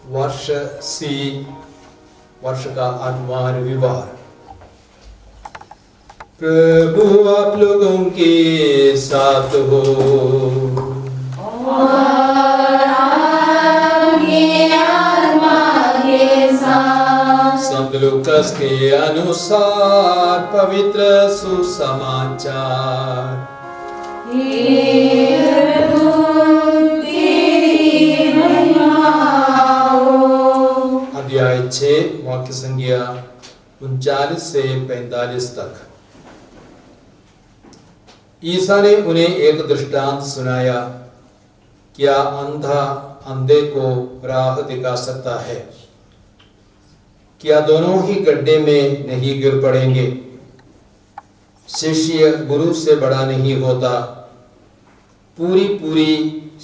वर्ष सी वर्ष का 8वां रविवार। प्रभु आप लोगों के साथ हो और आपकी आत्मा के साथ। संत लूकास के अनुसार पवित्र सुसमाचार। अध्याय 6 वाक्य संख्या 39 से 45 तक। ईसा ने उन्हें एक दृष्टांत सुनाया, क्या अंधा अंधे को राह दिखा सकता है? क्या दोनों ही गड्ढे में नहीं गिर पड़ेंगे? शिष्य गुरु से बड़ा नहीं होता। पूरी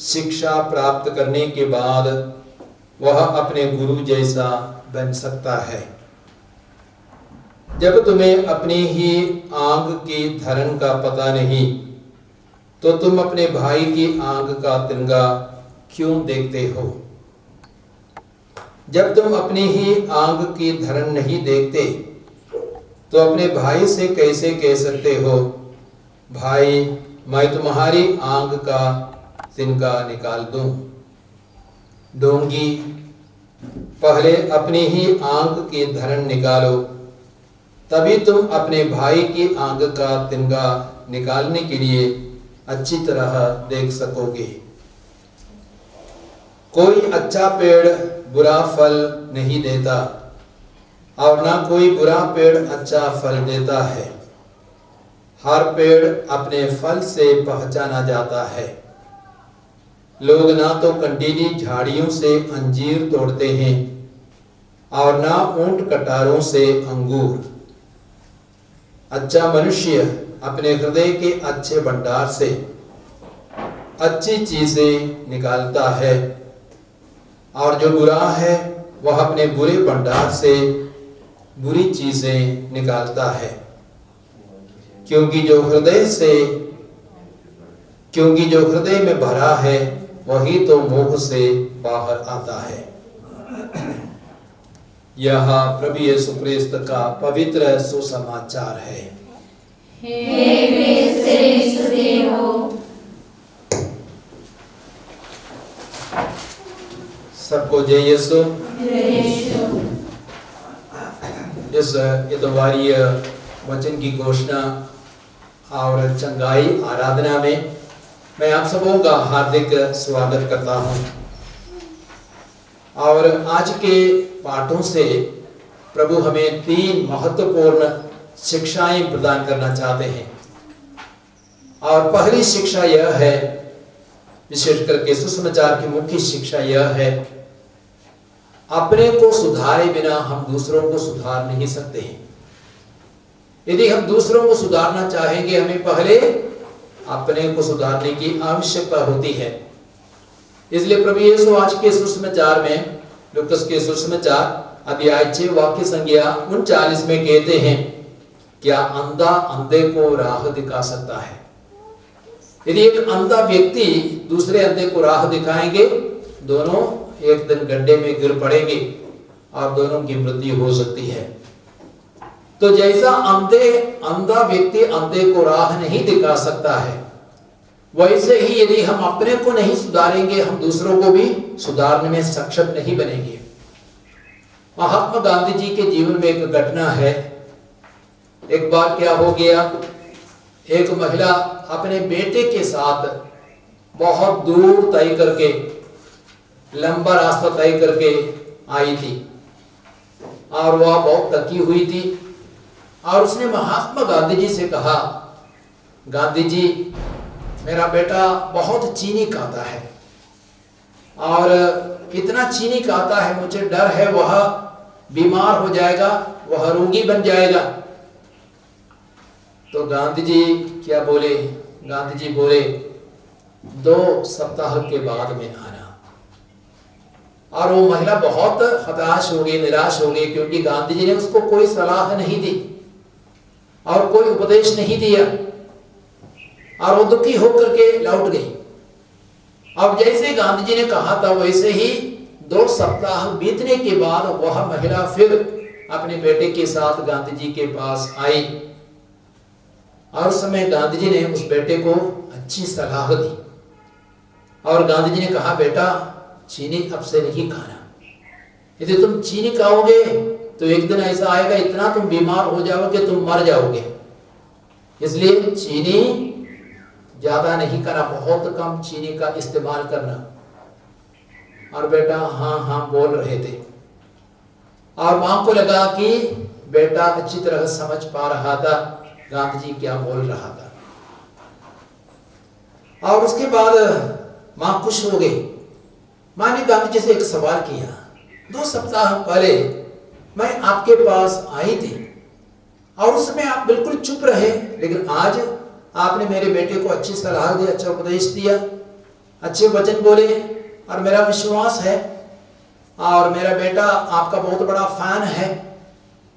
शिक्षा प्राप्त करने के बाद वह अपने गुरु जैसा बन सकता है। जब तुम्हें अपनी ही आंख की धरन का पता नहीं, तो तुम अपने भाई की आंख का तिनका क्यों देखते हो? जब तुम अपनी ही आंख की धरन नहीं देखते, तो अपने भाई से कैसे कह सकते हो, भाई मैं तुम्हारी आंख का तिनका निकाल दूं? ढोंगी, पहले अपनी ही आंख की धरन निकालो, तभी तुम अपने भाई की आंख का तिनका निकालने के लिए अच्छी तरह देख सकोगे। कोई अच्छा पेड़ बुरा फल नहीं देता और ना कोई बुरा पेड़ अच्छा फल देता है। हर पेड़ अपने फल से पहचाना जाता है। लोग ना तो कंटीली झाड़ियों से अंजीर तोड़ते हैं और ना ऊंट कटारों से अंगूर। अच्छा मनुष्य अपने हृदय के अच्छे भंडार से अच्छी चीजें निकालता है, और जो बुरा है वह अपने बुरे भंडार से बुरी चीजें निकालता है, क्योंकि जो हृदय में भरा है वही तो मुंह से बाहर आता है। यह प्रभु यीशु क्रिस्त का पवित्र सुसमाचार है। हे क्रिस्त हो। सबको जय यीशु। इस इतवारीय वचन की घोषणा और चंगाई आराधना में मैं आप सबों का हार्दिक स्वागत करता हूं। और आज के पाठों से प्रभु हमें 3 महत्वपूर्ण शिक्षाएं प्रदान करना चाहते हैं। और पहली शिक्षा यह है, विशेष करके सुसमाचार की मुख्य शिक्षा यह है, अपने को सुधारे बिना हम दूसरों को सुधार नहीं सकते हैं। यदि हम दूसरों को सुधारना चाहेंगे, हमें पहले अपने को सुधारने की आवश्यकता होती है। इसलिए प्रभु यीशु आज के सुसमाचार में, लूकास के सुसमाचार अध्याय 6 वाक्य संख्या 39 में कहते हैं, क्या अंधा अंधे को राह दिखा सकता है? यदि एक अंधा व्यक्ति दूसरे अंधे को राह दिखाएंगे, दोनों एक दिन गड्ढे में गिर पड़ेंगे और दोनों की मृत्यु हो सकती है। तो जैसा अंधा व्यक्ति अंधे को राह नहीं दिखा सकता है, वैसे ही यदि हम अपने को नहीं सुधारेंगे, हम दूसरों को भी सुधारने में सक्षम नहीं बनेंगे। महात्मा गांधी जी के जीवन में एक घटना है। एक बार क्या हो गया, एक महिला अपने बेटे के साथ बहुत दूर तय करके, लंबा रास्ता तय करके आई थी और वह बहुत थकी हुई थी। और उसने महात्मा गांधी जी से कहा, गांधी जी, मेरा बेटा बहुत चीनी खाता है और इतना चीनी खाता है, मुझे डर है वह बीमार हो जाएगा, वह रोगी बन जाएगा। तो गांधी जी क्या बोले? गांधी जी बोले, 2 सप्ताह के बाद में आना। और वो महिला बहुत हताश हो गई, निराश हो गई, क्योंकि गांधी जी ने उसको कोई सलाह नहीं दी और कोई उपदेश नहीं दिया, और वो दुखी होकर के लौट गई। अब जैसे गांधी जी ने कहा था, वैसे ही 2 सप्ताह बीतने के बाद वह महिला फिर अपने बेटे के साथ गांधी जी के पास आई और उस समय गांधी जी ने उस बेटे को अच्छी सलाह दी और गांधी जी ने कहा, बेटा चीनी अब से नहीं खाना। यदि तुम चीनी खाओगे तो एक दिन ऐसा आएगा इतना तुम बीमार हो जाओगे, तुम मर जाओगे। इसलिए चीनी ज्यादा नहीं करना, बहुत कम चीनी का इस्तेमाल करना। और बेटा हाँ हाँ बोल रहे थे और मां को लगा कि बेटा अच्छी तरह समझ पा रहा था गांधी जी क्या बोल रहा था। और उसके बाद मां खुश हो गई। मां ने गांधी जी से एक सवाल किया, 2 सप्ताह पहले मैं आपके पास आई थी और उस समय आप बिल्कुल चुप रहे, लेकिन आज आपने मेरे बेटे को अच्छी सलाह दी, अच्छा उपदेश दिया, अच्छे वचन बोले और मेरा विश्वास है और मेरा बेटा आपका बहुत बड़ा फैन है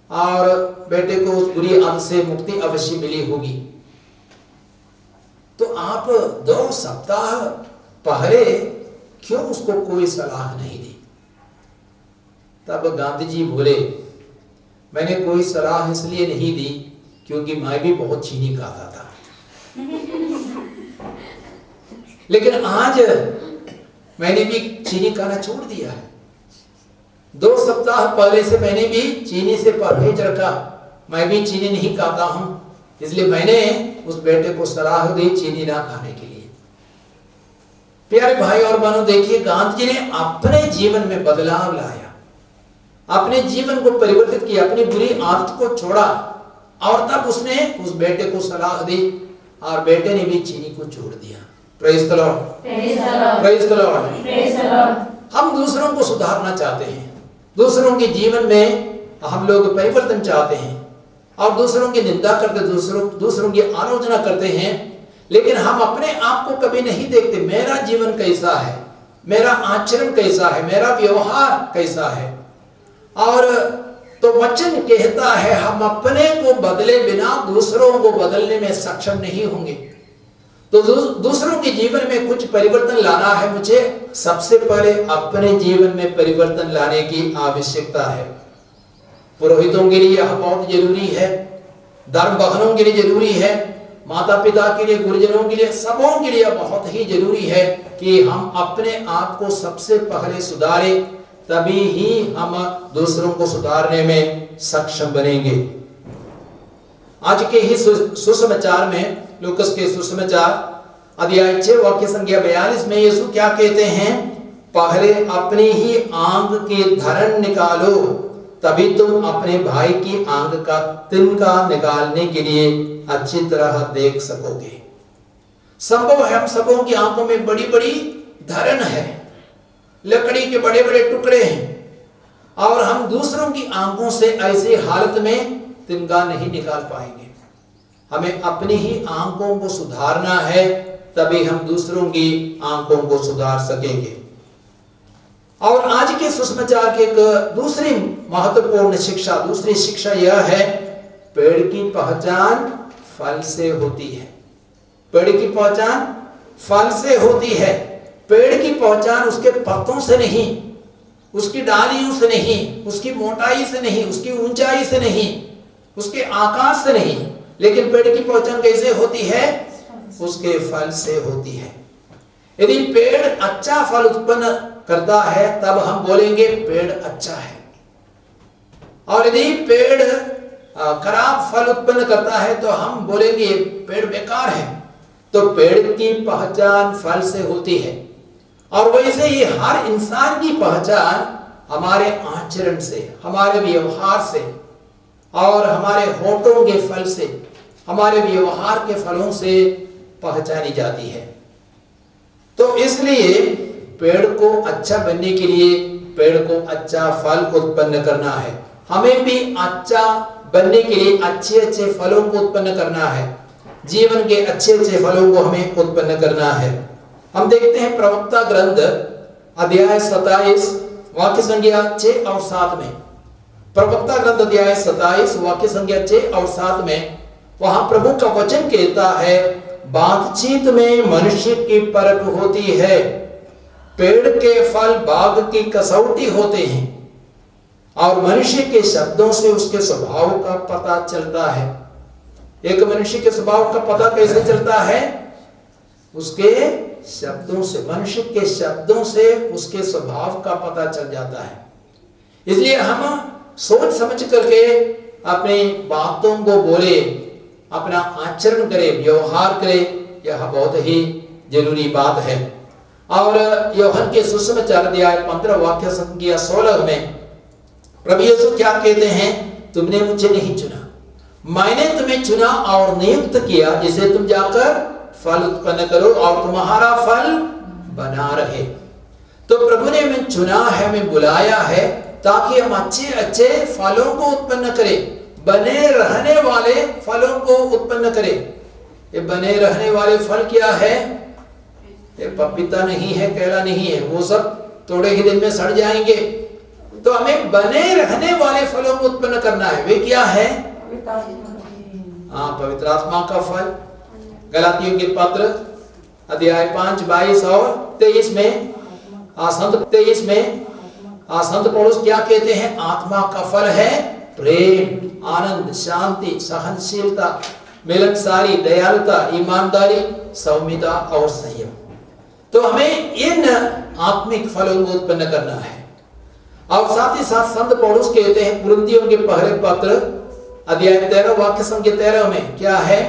और बेटे को उस बुरी आदत से मुक्ति अवश्य मिली होगी। तो आप 2 सप्ताह पहले क्यों उसको कोई सलाह नहीं दी? तब गांधी जी बोले, मैंने कोई सलाह इसलिए नहीं दी क्योंकि मैं भी बहुत चीनी खाता था। लेकिन आज मैंने भी चीनी खाना छोड़ दिया है। 2 सप्ताह पहले से मैंने भी चीनी से परहेज रखा, मैं भी चीनी नहीं खाता हूं, इसलिए मैंने उस बेटे को सलाह दी चीनी ना खाने के लिए। प्यारे भाई और बहनों, देखिए गांधी जी ने अपने जीवन में बदलाव लाया, अपने जीवन को परिवर्तित किया, अपनी बुरी आदत को छोड़ा और तब उसने उस बेटे को सलाह दी और बेटे ने भी चीनी को छोड़ दिया। Praise the Lord, praise the Lord. हम दूसरों को सुधारना चाहते हैं, दूसरों के जीवन में हम लोग परिवर्तन चाहते हैं और दूसरों की निंदा करते, दूसरों की आलोचना करते हैं, लेकिन हम अपने आप को कभी नहीं देखते मेरा जीवन कैसा है, मेरा आचरण कैसा है, मेरा व्यवहार कैसा है। और तो वचन कहता है हम अपने को बदले बिना दूसरों को बदलने में सक्षम नहीं होंगे। तो दूसरों के जीवन में कुछ परिवर्तन लाना है, मुझे सबसे पहले अपने जीवन में परिवर्तन लाने की आवश्यकता है। पुरोहितों के लिए यह बहुत जरूरी है, धर्म बहनों के लिए जरूरी है, माता पिता के लिए, गुरुजनों के लिए, सबों के लिए बहुत ही जरूरी है कि हम अपने आप को सबसे पहले सुधारें, तभी ही हम दूसरों को सुधारने में सक्षम बनेंगे। आज के ही सुसमाचार में, लूकास के सुसमाचार अध्याय 6 वाक्य संख्या 42 में यीशु क्या कहते हैं? पहले अपनी ही आंख की धरन निकालो, तभी तुम अपने भाई की आंख का तिनका निकालने के लिए अच्छी तरह देख सकोगे। संभव है हम सबों की आंखों में बड़ी बड़ी धरन है, लकड़ी के बड़े बड़े टुकड़े हैं और हम दूसरों की आंखों से ऐसी हालत में तिनका नहीं निकाल पाएंगे। हमें अपनी ही आंखों को सुधारना है, तभी हम दूसरों की आंखों को सुधार सकेंगे। और आज के सुसमाचार की एक दूसरी महत्वपूर्ण शिक्षा, दूसरी शिक्षा यह है, पेड़ की पहचान फल से होती है। पेड़ की पहचान फल से होती है। पेड़ की पहचान उसके पत्तों से नहीं, उसकी डालियों से नहीं, उसकी मोटाई से नहीं, उसकी ऊंचाई से नहीं, उसके आकार से नहीं, लेकिन पेड़ की पहचान कैसे होती है? उसके फल से होती है। यदि पेड़ अच्छा फल उत्पन्न करता है तब हम बोलेंगे पेड़ अच्छा है, और यदि पेड़ खराब फल उत्पन्न करता है तो हम बोलेंगे पेड़ बेकार है। तो पेड़ की पहचान फल से होती है, और वैसे ही हर इंसान की पहचान हमारे आचरण से, हमारे व्यवहार से और हमारे होठों के फल से, हमारे व्यवहार के फलों से पहचानी जाती है। तो इसलिए पेड़ को अच्छा बनने के लिए पेड़ को अच्छा फल उत्पन्न करना है। हमें भी अच्छा बनने के लिए अच्छे अच्छे फलों को उत्पन्न करना है, जीवन के अच्छे अच्छे फलों को हमें उत्पन्न करना है। हम देखते हैं प्रवक्ता ग्रंथ अध्याय 27 वाक्य संख्या 6 और 7 में, प्रवक्ता ग्रंथ अध्याय 27 वाक्य संख्या 6 और 7 में वहां प्रभु का वचन कहता है, बातचीत में मनुष्य की परख होती है, पेड़ के फल बाग की कसौटी होते हैं और मनुष्य के शब्दों से उसके स्वभाव का पता चलता है। एक मनुष्य के स्वभाव का पता कैसे चलता है? उसके शब्दों से, मनुष्य के शब्दों से उसके स्वभाव का पता चल जाता है। इसलिए हम सोच समझ करके अपनी बातों को बोले, अपना आचरण करे, व्यवहार करे, यह बहुत ही जरूरी बात है। और यूहन्ना के सुसमाचार अध्याय 15 वाक्य संख्या 16 में प्रभु यीशु क्या कहते हैं? तुमने मुझे नहीं चुना, मैंने तुम्हें चुना और नियुक्त किया जिसे तुम जाकर फल उत्पन्न करो और तुम्हारा फल बना रहे। तो प्रभु ने हमें चुना है, हमें बुलाया है ताकि हम अच्छे अच्छे फलों को उत्पन्न करें, बने रहने वाले फलों को उत्पन्न करें। ये बने रहने वाले फल क्या है? ये पपीता नहीं है, केला नहीं है, वो सब थोड़े ही दिन में सड़ जाएंगे। तो हमें बने रहने वाले फलों को उत्पन्न करना है। वे क्या है? हाँ, पवित्र आत्मा का फल। गलातियों के पत्र अध्याय 5 22 और 23 में संत पौलुस क्या कहते हैं? आत्मा का फल है प्रेम, आनंद, शांति, सहनशीलता, मिलनसारी, दयालुता, ईमानदारी, सौम्यता और संयम। तो हमें इन आत्मिक फलों को उत्पन्न करना है। और साथ ही साथ संत पौलुस कहते हैं कुरिन्थियों के पहले पत्र अध्याय 13 वाक्य संख्या 13 में क्या है?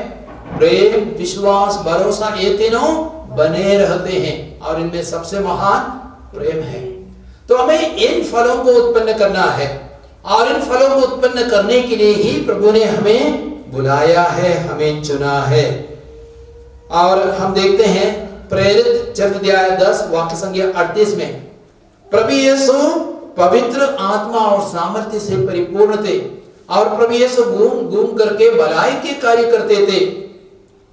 प्रेम, विश्वास, भरोसा, ये तीनों बने रहते हैं और इनमें सबसे महान प्रेम है। तो हमें इन फलों को उत्पन्न करना है और इन फलों को उत्पन्न करने के लिए ही प्रभु ने हमें बुलाया है, हमें चुना है। और हम देखते हैं प्रेरित चरित्र अध्याय 10 वाक्य संख्या 38 में प्रभु यीशु पवित्र आत्मा और सामर्थ्य से परिपूर्ण थे और प्रभु यीशु घूम करके भलाई के कार्य करते थे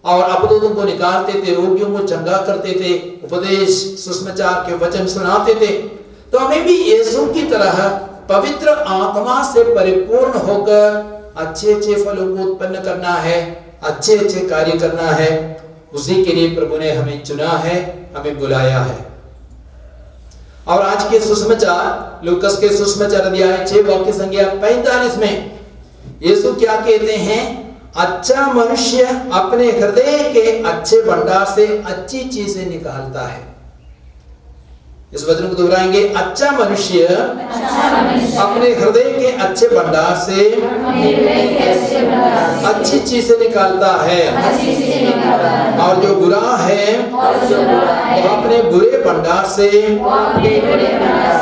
और अपराधों को निकालते थे, रोगियों को चंगा करते थे, उपदेश सुसमाचार के वचन सुनाते थे। तो हमें भी यीशु की तरह पवित्र आत्मा से परिपूर्ण होकर अच्छे अच्छे फलों को उत्पन्न करना है, अच्छे अच्छे कार्य करना है। उसी के लिए प्रभु ने हमें चुना है, हमें बुलाया है। और आज के सुसमाचार लूकास के सुसमाचार अध्याय 6 वाक्य संख्या 45 में यीशु क्या कहते हैं? अच्छा मनुष्य अपने हृदय के अच्छे भंडार से अच्छी चीजें निकालता है। इस वचन को दोहराएंगे, अच्छा मनुष्य अपने हृदय के अच्छे भंडार से अच्छी चीजें निकालता है और जो बुरा है वो अपने बुरे भंडार से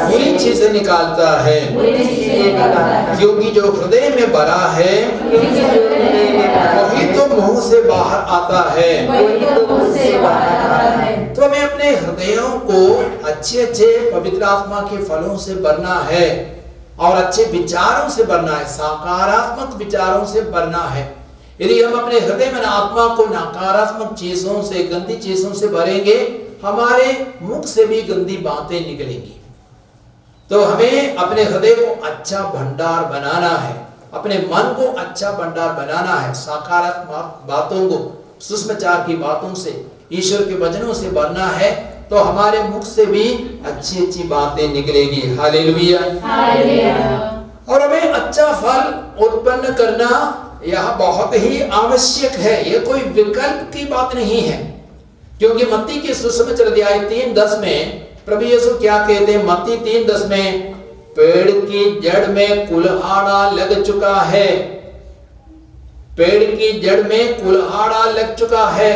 बुरी चीजें निकालता है, क्योंकि जो हृदय में भरा है वही तो मुंह से बाहर आता है। तो हमें अपने हृदयों को अच्छे अच्छे पवित्र आत्मा के फलों से भरना है और अच्छे विचारों से भरना है, सकारात्मक विचारों से भरना है। यदि हम अपने हृदय में आत्मा को नकारात्मक चीजों से, गंदी चीजों से भरेंगे, हमारे मुख से भी गंदी बातें निकलेंगी। तो हमें अपने हृदय को अच्छा भंडार बनाना है, अपने मन को अच्छा भंडार बनाना है, सकारात्मक बातों को, सुसमाचार की बातों से, ईश्वर के वचनों से भरना है, तो हमारे मुख से भी अच्छी अच्छी बातें निकलेगी। हालेलुया। और हमें अच्छा फल उत्पन्न करना यह बहुत ही आवश्यक है, यह कोई विकल्प की बात नहीं है। क्योंकि मत्ती के सुसमाचार अध्याय 3:10 में प्रभु यीशु क्या कहते हैं? मत्ती 3:10 में पेड़ की जड़ में कुल्हाड़ा लग चुका है, पेड़ की जड़ में कुल्हाड़ा लग चुका है।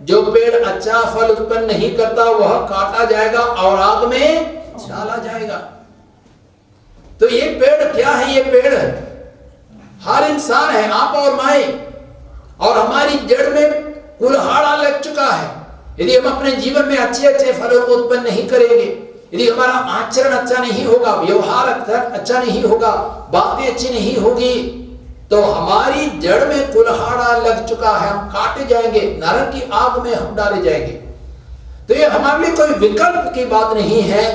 जो पेड़ अच्छा फल उत्पन्न नहीं करता वह काटा जाएगा और आग में डाला जाएगा। तो ये पेड़ क्या है? ये पेड़ हर इंसान है, आप और मैं, और हमारी जड़ में कुल्हाड़ा लग चुका है। यदि हम अपने जीवन में अच्छे अच्छे फलों को उत्पन्न नहीं करेंगे, यदि हमारा आचरण अच्छा नहीं होगा, व्यवहार अच्छा नहीं होगा, बातें अच्छी नहीं होगी, तो हमारी जड़ में कुल्हाड़ा लग चुका है, हम काटे जाएंगे, नरक की आग में हम डाले जाएंगे। तो ये हमारे लिए कोई विकल्प की बात नहीं है,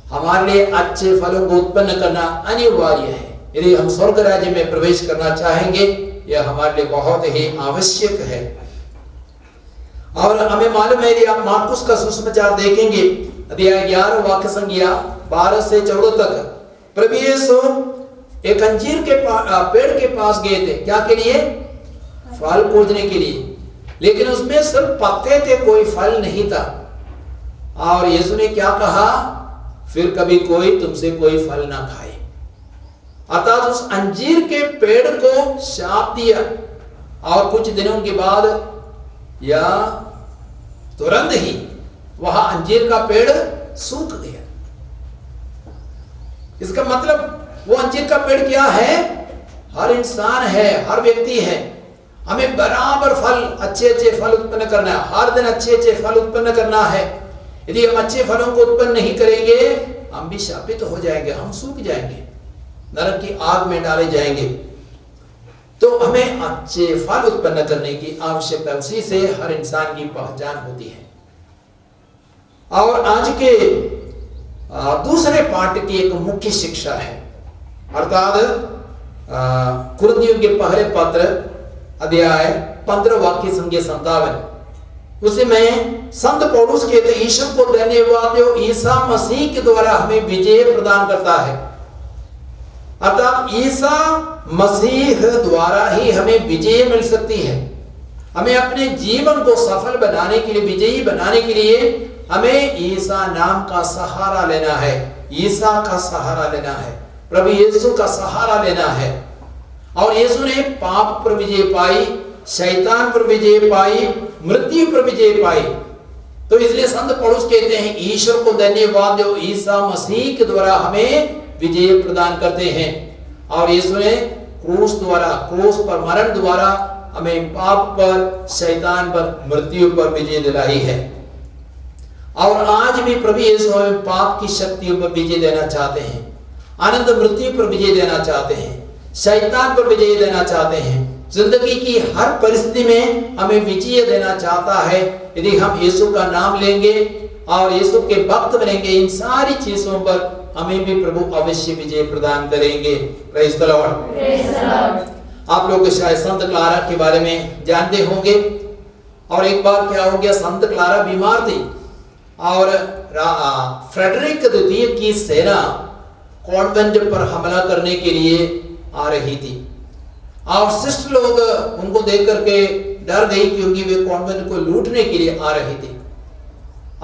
हमारे लिए अच्छे फलों को उत्पन्न करना अनिवार्य है। यदि हम स्वर्ग राज्य में प्रवेश करना चाहेंगे, यह हमारे लिए बहुत ही आवश्यक है। और हमें मालूम है, यदि आप मार्कुस का सुसमाचार देखेंगे अध्याय 11 वाक्य संख्या 12 से 14 तक प्रभु यीशु एक अंजीर के पेड़ के पास गए थे, क्या के लिए? फल खोजने के लिए, लेकिन उसमें सिर्फ पत्ते थे, कोई फल नहीं था। और यीशु ने क्या कहा? फिर कभी कोई तुमसे कोई फल ना खाए। अर्थात उस अंजीर के पेड़ को शाप दिया और कुछ दिनों के बाद या तुरंत ही वहां अंजीर का पेड़ सूख गया। इसका मतलब वो अंजीर का पेड़ क्या है? हर इंसान है, हर व्यक्ति है, हमें बराबर फल, अच्छे अच्छे फल उत्पन्न करना है, हर दिन अच्छे अच्छे फल उत्पन्न करना है। यदि हम अच्छे फलों को उत्पन्न नहीं करेंगे हम भी शापित हो जाएंगे, हम सूख जाएंगे, नरक की आग में डाले जाएंगे। तो हमें अच्छे फल उत्पन्न करने की आवश्यकता, उसी से हर इंसान की पहचान होती है। और आज के दूसरे पाठ की एक मुख्य शिक्षा है, अर्थात कुरिन्थियों के पहले पत्र अध्याय 15 वाक्य संख्या 57, उसे में संत पौलुस कहते ईश्वर को धन्यवाद जो ईसा मसीह के द्वारा हमें विजय प्रदान करता है। अर्थात ईसा मसीह द्वारा ही हमें विजय मिल सकती है। हमें अपने जीवन को सफल बनाने के लिए, विजयी बनाने के लिए हमें ईसा नाम का सहारा लेना है, ईसा का सहारा लेना है, प्रभु यीशु का सहारा लेना है। और यीशु ने पाप पर विजय पाई, शैतान पर विजय पाई, मृत्यु पर विजय पाई। तो इसलिए संत पौलुस कहते हैं ईश्वर को धन्यवाद जो ईसा मसीह के द्वारा हमें विजय प्रदान करते हैं। और यीशु ने क्रूस द्वारा, क्रूस पर मरण द्वारा हमें पाप पर, शैतान पर, मृत्यु पर विजय दिलाई है। और आज भी प्रभु यीशु हमें पाप की शक्तियों पर विजय देना चाहते हैं, अनंत मृत्यु पर विजय देना चाहते हैं, शैतान पर विजय देना चाहते हैं, जिंदगी की हर परिस्थिति में हमें विजय देना चाहता है। यदि हम यीशु का नाम लेंगे और यीशु के भक्त बनेंगे, इन सारी चीजों पर हमें भी प्रभु अवश्य विजय प्रदान करेंगे। Praise the Lord. आप लोग शायद संत क्लारा के बारे में जानते होंगे। और एक बार क्या हो गया, संत क्लारा बीमार थी और फ्रेडरिक द्वितीय की सेना कॉन्वेंट पर हमला करने के लिए आ रही थी। और शिष्ट लोग उनको देख करके डर गई, क्योंकि वे कॉन्वेंट को लूटने के लिए आ रही थी।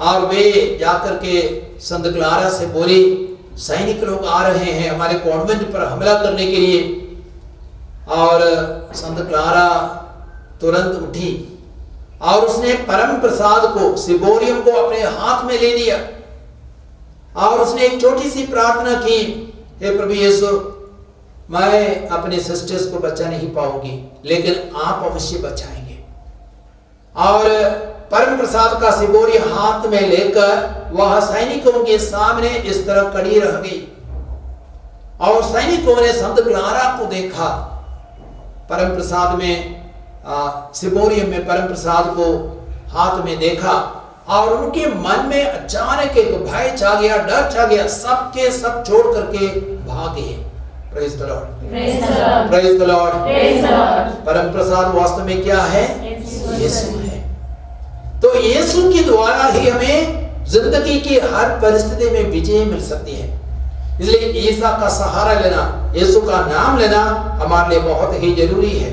और वे जाकर के संत क्लारा से बोली, सैनिक लोग आ रहे हैं हमारे कॉन्वेंट पर हमला करने के लिए। और संत क्लारा तुरंत उठी और उसने परम प्रसाद को, सिबोरियम को अपने हाथ में ले लिया और उसने एक छोटी सी प्रार्थना की, हे प्रभु यीशु, मैं अपने सिस्टर्स को बचा नहीं पाऊंगी, लेकिन आप अवश्य बचाएंगे। और परम प्रसाद का सिबोरी हाथ में लेकर वह सैनिकों के सामने इस तरह खड़ी रह गई। और सैनिकों ने संत क्लारा को देखा, परम प्रसाद में, सिबोरियम में परम प्रसाद को हाथ में देखा, और उनके मन में अचानक एक भय छा गया, डर छा गया, सबके सब छोड़ करके भाग गए। Praise the Lord, praise the Lord. परम प्रसाद वास्तव में क्या है? यीशु है। तो यीशु के द्वारा ही हमें जिंदगी की हर परिस्थिति में विजय मिल सकती है। इसलिए ईसा का सहारा लेना, यीशु का नाम लेना हमारे लिए बहुत ही जरूरी है।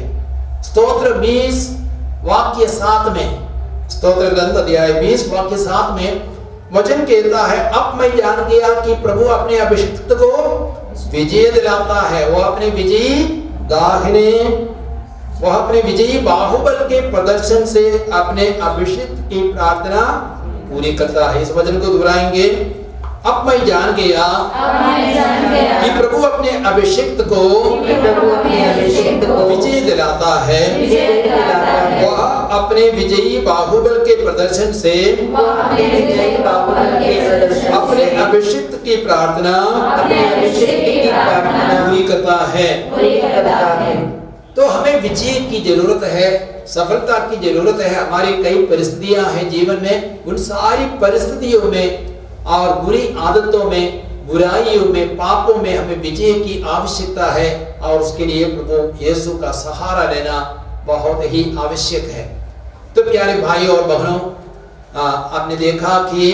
स्तोत्र 20 वाक्य 7 में, स्तोत्र ग्रंथ अध्याय 20 वाक्य 7 में वचन कहता है, अब मैं जान गया कि प्रभु अपने अभिषिक्त को विजय दिलाता है। वह अपने विजयी बाहुबल के प्रदर्शन से अपने अभिषिक्त की प्रार्थना पूरी करता है। इस वचन को दोहराएंगे, अब मैं जान गया कि प्रभु अपने अभिषिक्त को विजय दिलाता है। वह अपने विजयी बाहुबल के प्रदर्शन से अपने अभिषिक्त की प्रार्थना पूरी करता है। तो हमें विजय की जरूरत है, सफलता की जरूरत है। हमारी कई परिस्थितियां हैं जीवन में, उन सारी परिस्थितियों में और बुरी आदतों में, बुराइयों में, पापों में हमें विजय की आवश्यकता है। और उसके लिए प्रभु यीशु का सहारा लेना बहुत ही आवश्यक है। तो प्यारे भाई और बहनों, आपने देखा कि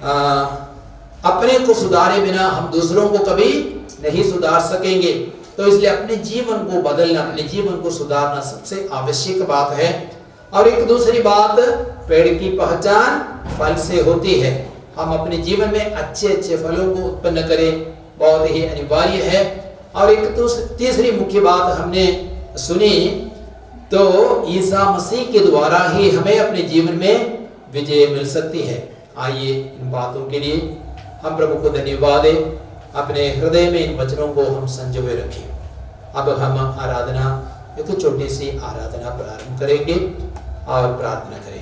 अपने को सुधारे बिना हम दूसरों को कभी नहीं सुधार सकेंगे। तो इसलिए अपने जीवन को बदलना, अपने जीवन को सुधारना सबसे आवश्यक बात है। और एक दूसरी बात, पेड़ की पहचान फल से होती है। हम अपने जीवन में अच्छे अच्छे फलों को उत्पन्न करें, बहुत ही अनिवार्य है। और एक तीसरी मुख्य बात हमने सुनी, तो ईसा मसीह के द्वारा ही हमें अपने जीवन में विजय मिल सकती है। आइए इन बातों के लिए हम प्रभु को धन्यवाद दें, अपने हृदय में इन वचनों को हम संजोए रखें। अब हम आराधना, एक छोटी सी आराधना प्रारंभ करेंगे और प्रार्थना करेंगे।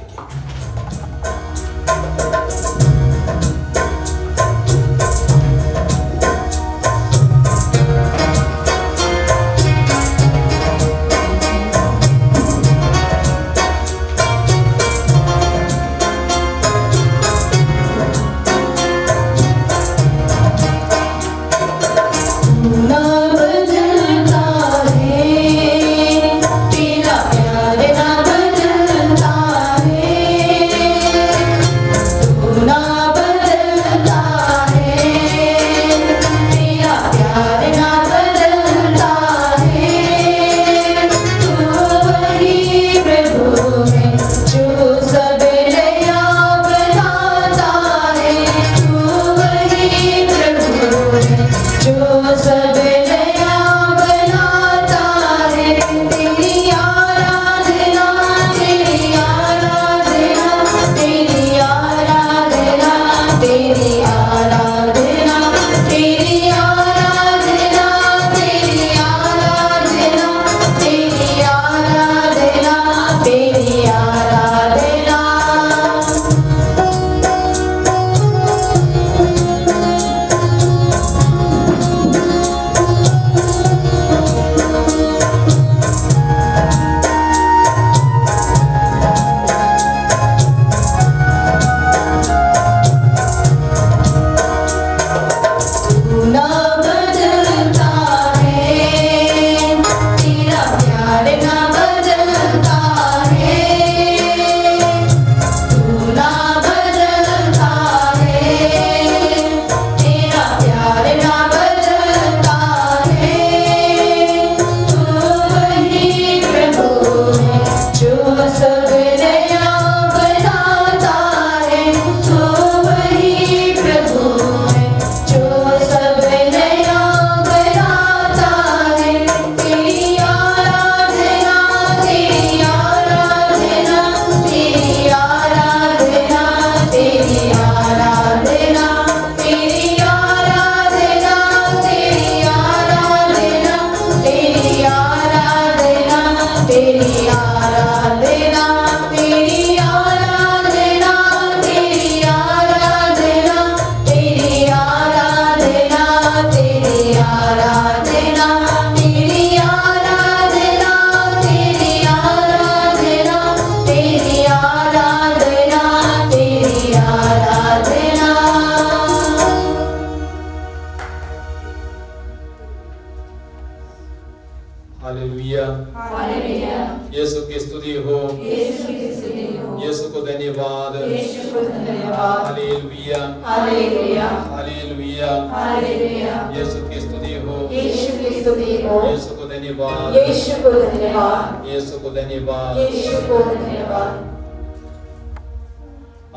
Hallelujah, hallelujah. यीशु की स्तुति हो, यीशु की स्तुति हो, यीशु को धन्यवाद, यीशु को धन्यवाद। Hallelujah, hallelujah, hallelujah, hallelujah. Yeshu की स्तुति हो, यीशु की स्तुति हो, यीशु को धन्यवाद, यीशु को धन्यवाद, यीशु को धन्यवाद, यीशु को धन्यवाद।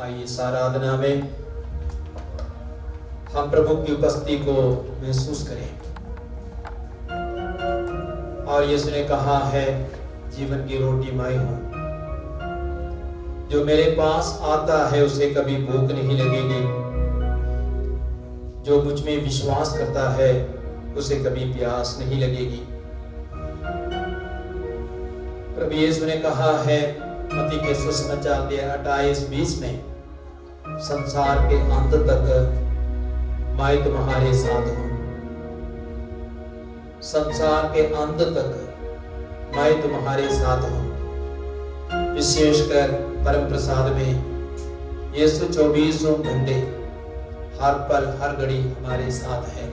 आइए इस आराधना में हम प्रभु की उपस्थिति को महसूस करें। और यीशु ने कहा है, जीवन की रोटी मैं हूं, जो मेरे पास आता है उसे कभी भूख नहीं लगेगी, जो मुझ में विश्वास करता है उसे कभी प्यास नहीं लगेगी। प्रभु यीशु ने कहा है मत्ती के सुसमाचार 28:20 में, संसार के अंत तक मैं तुम्हारे साथ हूं, संसार के अंत तक मैं तुम्हारे साथ हूं। विशेषकर परम प्रसाद में यीशु 24 घंटे हर पल हर घड़ी हमारे साथ है।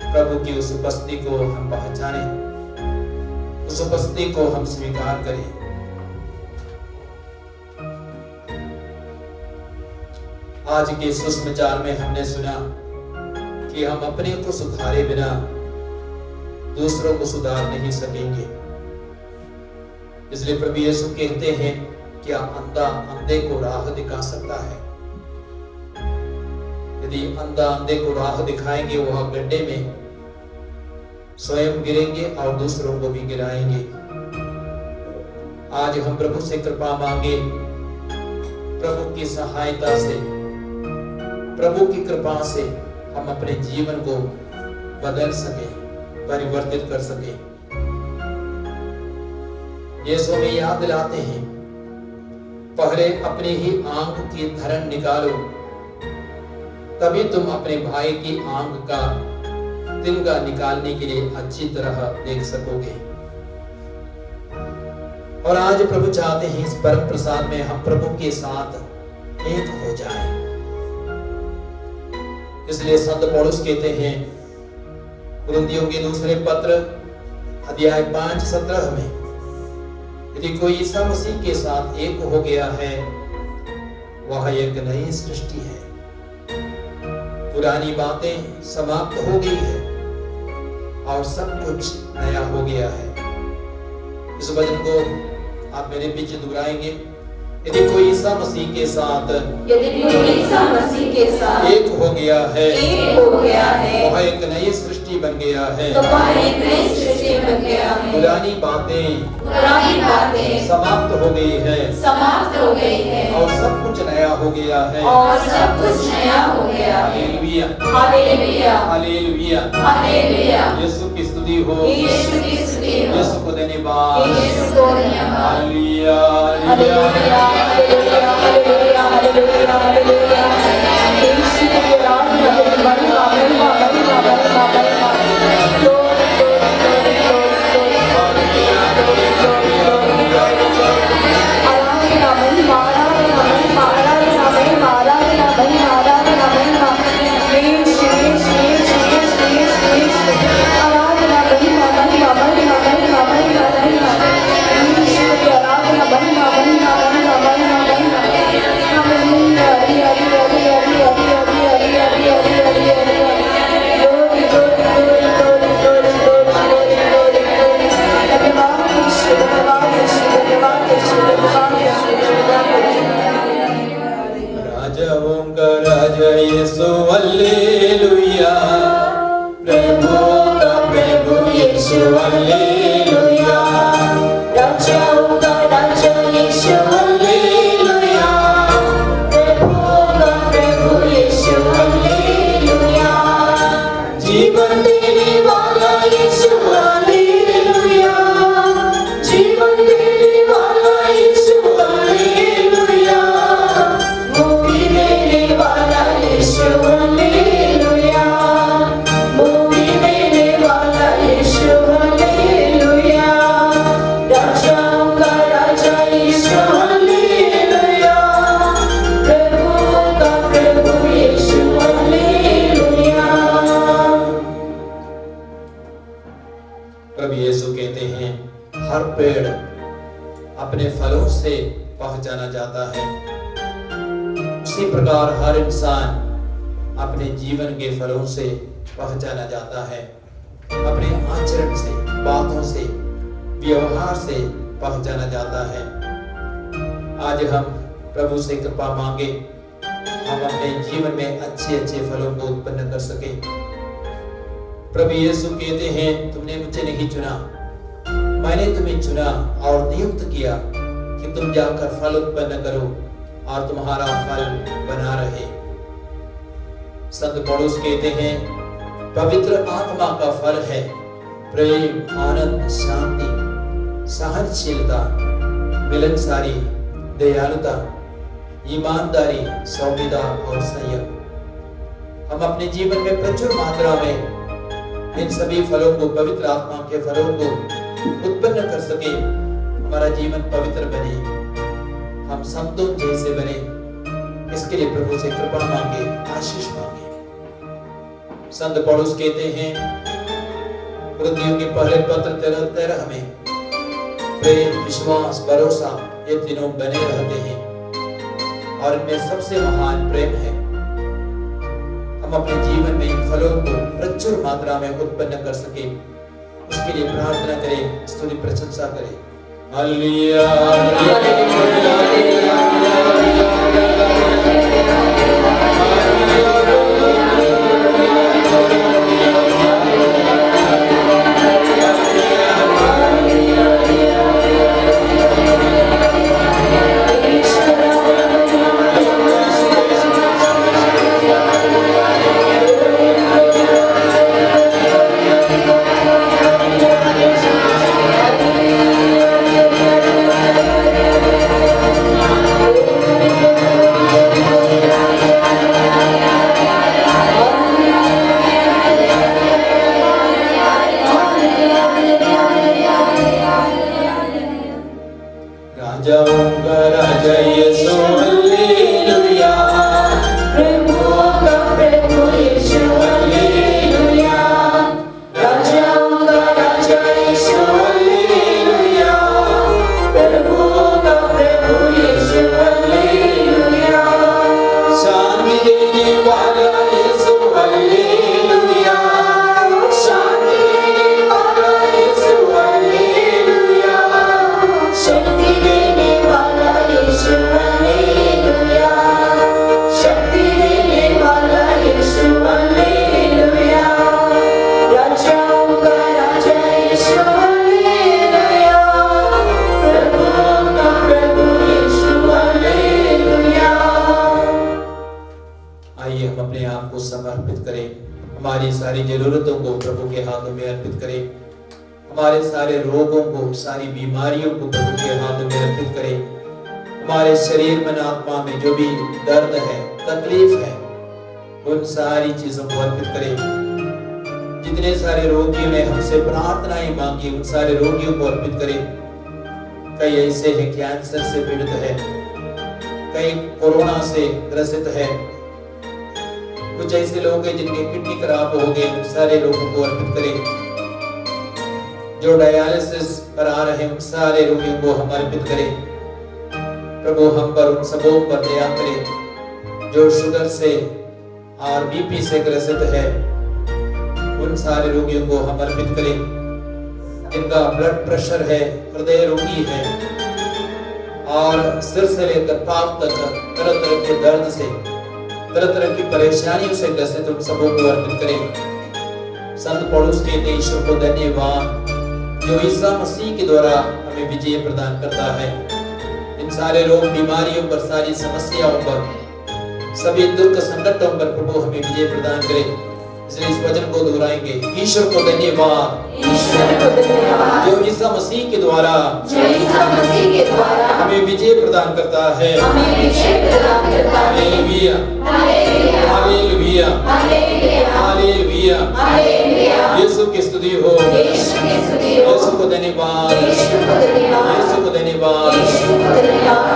प्रभु की उस उपस्थिति को हम पहचाने, उस उपस्थिति को हम स्वीकार करें। आज के सुसमाचार में हमने सुना कि हम अपने को सुधारे बिना दूसरों को सुधार नहीं सकेंगे। इसलिए प्रभु यीशु कहते हैं, क्या अंधा अंधे को राह दिखा सकता है? यदि अंधा अंधे को राह दिखाएंगे, वह गड्ढे में स्वयं गिरेंगे और दूसरों को भी गिराएंगे। आज हम प्रभु से कृपा मांगे, प्रभु की सहायता से, प्रभु की कृपा से हम अपने जीवन को बदल सके, परिवर्तित कर सके। यीशु हमें याद दिलाते हैं, पहले अपने ही आंख की धरन निकालो, तभी तुम अपने भाई की आंख का तिनका निकालने के लिए अच्छी तरह देख सकोगे। और आज प्रभु चाहते हैं इस परम प्रसाद में हम प्रभु के साथ एक हो जाएं। इसलिए संत पौलुस कहते हैं कुरिन्थियों के दूसरे पत्र अध्याय 5:17 में, यदि कोई ईसा मसीह के साथ एक हो गया है, वह एक नई सृष्टि है, पुरानी बातें समाप्त हो गई है और सब कुछ नया हो गया है। इस वचन को आप मेरे पीछे दोहराएंगे। यदि कोई ईसा मसीह के साथ एक हो गया है, वह एक नई सृष्टि बन गया है, पुरानी बातें समाप्त हो गई है और सब कुछ नया हो गया है। Hallelujah, hallelujah, hallelujah. यीशु की स्तुति हो, यीशु को धन्यवाद। Hallelujah, hallelujah, hallelujah, hallelujah, hallelujah. Yeshu के नाम में महिमा, महिमा, महिमा, महिमा, महिमा। यीशु हालेलुया, प्रभु का प्रभु यीशु हालेलुया, राजाओं का राजा यीशु हालेलुया, प्रभु का प्रभु यीशु हालेलुया, जीवन देने वाला यीशु हालेलुया, जीवन देने वाला यीशु हालेलुया, मुक्ति देने वाला यीशु हालेलुया, मुक्ति देने वाला यीशु हालेलुया, राजाओं का राजा यीशु हालेलुया, प्रभु का प्रभु यीशु हालेलुया। प्रभु यीशु कहते हैं, हर पेड़ अपने फलों से पहचाना जाता है, उसी प्रकार हर इंसान अपने जीवन के फलों से पहचाना जाता है, अपने आचरण से, बातों से, व्यवहार से पहचाना जाता है। आज हम प्रभु से कृपा मांगे, हम अपने जीवन में अच्छे अच्छे फलों को उत्पन्न कर सके। प्रभु यीशु कहते हैं, तुमने मुझे नहीं चुना, मैंने तुम्हें चुना और नियुक्त किया कि तुम जाकर फल उत्पन्न करो और तुम्हारा फल बना रहे। संत पौलुस कहते हैं, पवित्र आत्मा का फल है प्रेम, आनंद, शांति, सहनशीलता, मिलनसारी, दयालुता, ईमानदारी, सौम्यता और संयम। हम अपने जीवन में प्रचुर मात्रा में इन सभी फलों को, पवित्र आत्मा के फलों को उत्पन्न कर सके, हमारा जीवन पवित्र बने, हम संतों जैसे बने। इसके लिए प्रभु से कृपा मांगे, आशीष मांगे। संत पौलुस कहते हैं कुरिन्थियों के पहले पत्र 13 में, प्रेम, विश्वास, भरोसा, ये तीनों बने रहते हैं और इनमें सबसे महान प्रेम है। हम अपने जीवन में इन फलों को प्रचुर मात्रा में उत्पन्न कर सके, उसके लिए प्रार्थना करें, स्तुति प्रशंसा करें। हालेलुया, राजाओं का राजा यीशु, हालेलुया, प्रभुओं का प्रभु यीशु, हालेलुया, राजाओं का राजा यीशु, हालेलुया, प्रभुओं का प्रभु यीशु, हालेलुया, शांति देने वाला यीशु, हालेलुया, शांति देने वाला यीशु, हालेलुया, शक्ति देने वाला यीशु, हालेलुया, शक्ति देने वाला यीशु, हालेलुया, राजाओं का राजा यीशु, हालेलुया, प्रभुओं का प्रभु यीशु, हालेलुया। आइए हम अपने आप को समर्पित करें, हमारी सारी जरूरतों को प्रभु के हाथों में अर्पित करें, हमारे सारे रोगों को, सारी बीमारियों को प्रभु के हाथों में अर्पित करें, हमारे शरीर मन आत्मा में जो भी दर्द है, तकलीफ है, उन सारी चीजों को अर्पित करें। जितने सारे रोगियों ने हमसे प्रार्थनाएं मांगी, उन सारे रोगियों को अर्पित करें। कई ऐसे हैं कैंसर से पीड़ित है, कई कोरोना से ग्रसित है, कुछ ऐसे लोग हैं जिनके किडनी खराब हो गए, उन सारे लोगों को अर्पित करें। जो डायलिसिस करा रहे हैं, उन सारे रोगियों को हम अर्पित करें। प्रभु हम पर, उन सबों पर दया करें। जो शुगर से और बीपी से ग्रसित है, उन सारे रोगियों को हम अर्पित करें। जिनका ब्लड प्रेशर है, हृदय रोगी है और सिर से लेकर पांव तक तरह तरह के दर्द से, तरह तरह की परेशानियों से ग्रसित, उन सबों को अर्पित करें। संत पौलुस कहते, ईश्वर को धन्यवाद जो ईसा मसीह के द्वारा हमें विजय प्रदान करता है। इन सारे रोग बीमारियों पर, सारी समस्याओं पर, सभी दुख संकटों पर प्रभु हमें विजय प्रदान करे। इसलिए इस वचन को दोहराएंगे, ईश्वर को धन्यवाद जो ईसा मसीह के द्वारा हमें विजय प्रदान करता है। हालेलुया, हालेलुया, हालेलुया, यीशु की स्तुति हो, यीशु को धन्यवाद, यीशु को धन्यवाद।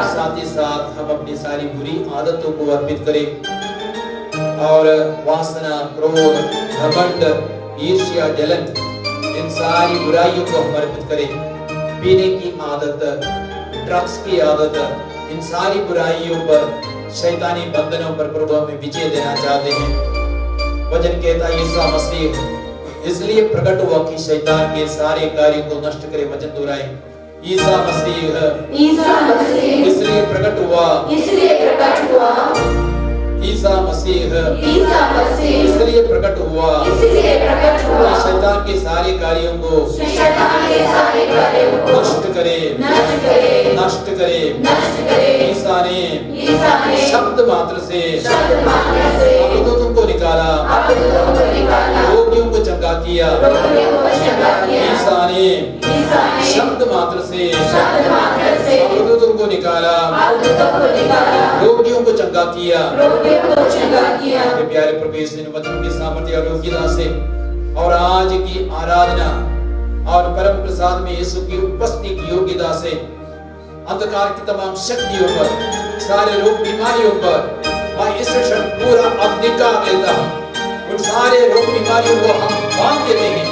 साथ ही साथ हम अपनी सारी बुरी आदतों को अर्पित करें और वासना, क्रोध, घमंड, ईर्ष्या, जलन, इन सारी बुराइयों को हम अर्पित करें। पीने की आदत, ड्रग्स की आदत, इन सारी बुराइयों पर, शैतानी बंधनों पर प्रभु हमें विजय देना चाहते हैं। वचन कहता है ईसा मसीह इसलिए प्रकट हुआ कि शैतान के सारे कार्यों को नष्ट करे। वचन दोहराए, ईसा मसीह इसलिए प्रकट हुआ, ईसा मसीह इसलिए प्रकट हुआ, शैतान के सारे कार्यों को नष्ट करे, नष्ट करे। ईसा ने शब्द मात्र से अबदों को निकाला, रोगियों को चंगा किया। ईसा ने शब्द मात्र से अबदों को निकाला, रोगियों को चंगा किया। प्यारे प्रभु यीशु ने वचन के सामर्थ्य और योग्यता से और आज की आराधना और परम प्रसाद में यीशु की उपस्थिति की योग्यता से अंधकार की तमाम शक्तियों पर, सारे रोग बीमारियों पर मैं इस क्षण पूरा अधिकार लेता हूँ। उन सारे रोग बीमारियों को हम बांध देते हैं,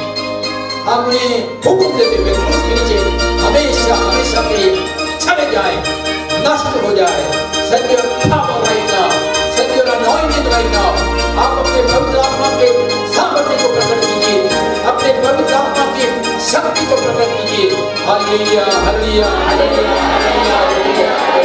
हम उन्हें हुक्म देते हुए क्रूस के नीचे हमेशा हमेशा के लिए चले जाए, नष्ट हो जाए। Send your power right now, send your anointing right now। आप अपने पवित्र आत्मा के सामर्थ्य को प्रकट कीजिए, अपने पवित्र आत्मा की शक्ति को प्रकट कीजिए। Hallelujah hallelujah hallelujah hallelujah.